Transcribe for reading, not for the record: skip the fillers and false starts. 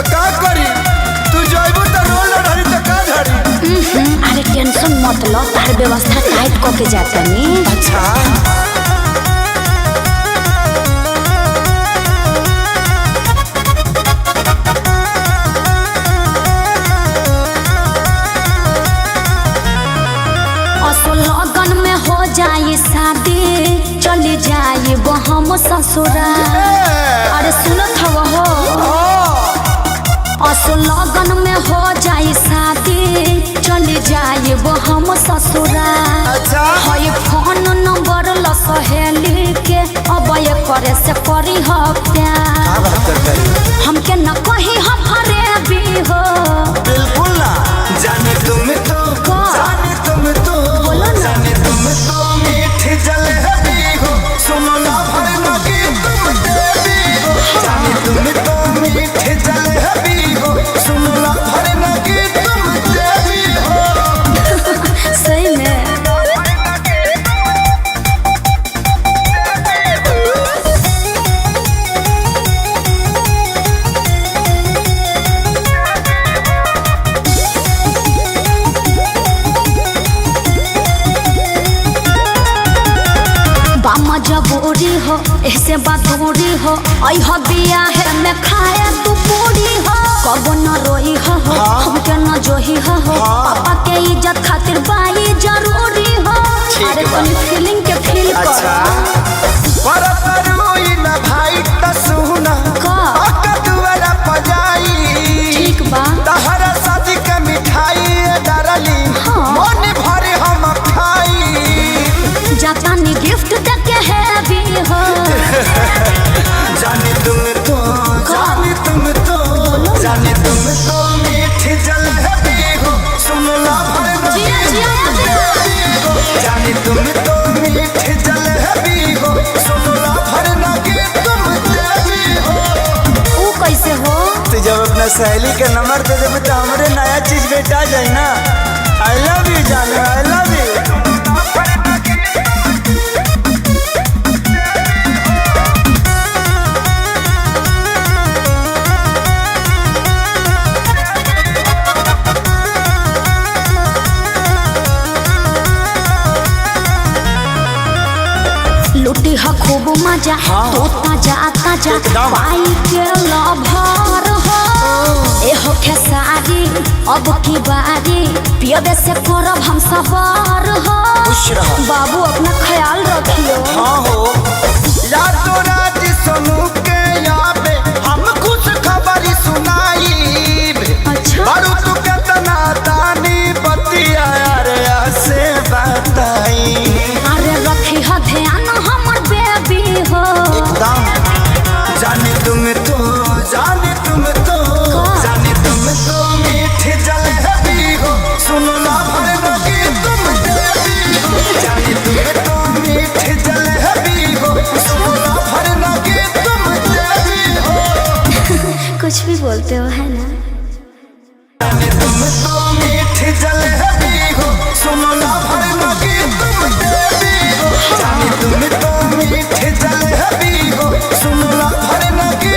तो का करी तू जाइबू तो रोल धरी तो का धरी। अरे टेंशन मत लो, तार व्यवस्था टाइट क के जाता नी। अच्छा लगन में हो जाए शादी चली जाए वो हम ससुराल। अरे सुनत हो लगन में हो जाए शादी चली जाए वो हम ससुराल। अच्छा है फोन नंबर ल सहेली के अब ये करे से करी हो प्यार। हमके न कही हम फरे भी हो। बिल्कुल ना जाने तुम तो जाने तुम तो जाने तुम तो मीठी जलेबी हो। सुनो ना भरना की तुम देवी हो। जाने तुम तो मीठी जलेबी हो। सुनो ना भरना की तुम देवी हो। सही में जबूरी हो ऐसे बदूरी हो अह बिया है मैं खाए तू पूरी हो। कब न रोही हो हमके न जोही हो पापा के इज्जत खातिर बाई जरूरी हो। अरे तनी फीलिंग के फील कर रोई ना भाई त सुना का दुआरा पजाई। ठीक बा तहरा शादी के मिठाई डरली मन भरे हम खाई। जाता नी गिफ्ट देके है भी हो। जाने तुम तो जाने तुम तो जाने तुम तो मीठी जलेबी हो। सुन ला जाने तुम तो मीठी जलेबी हो। सुन ला भरना की तुम देवी हो। वो कैसे हो तो जब अपना सहेली का नंबर दे देवे तो हमरे नया चीज बेटा जाए ना। आई लव यू जाने आई लव यू। लुटी ह खूब मजा तो ताजा पाई के लभर हो। ए हो खेसारी अब की बारी पियबे से करब हम सवार हो। बाबू अपना ख्याल रखियो। हाँ हो रातों रात सोनू के याबे हम खुश खबरी सुनाई। अच्छा बारू तू के तना तानी बतिया रे से बताई। अरे रखी ह ध्यान हमर बेबी हो। एकदम जाने तुम तो जाने तुम तो जाने तुम तो मीठी जलेबी हो। सुनो ना भरना की तुम देवी हो। जाने तुम तो मीठी जलेबी हो। सुनो ना भरना की तुम देवी हो। कुछ भी बोलते हो है ना। जाने तुम तो मीठी जलेबी हो। सुनो ना भरना की तुम देवी हो। जाने तुम तो मीठी जलेबी हो। सुनो ना भरना की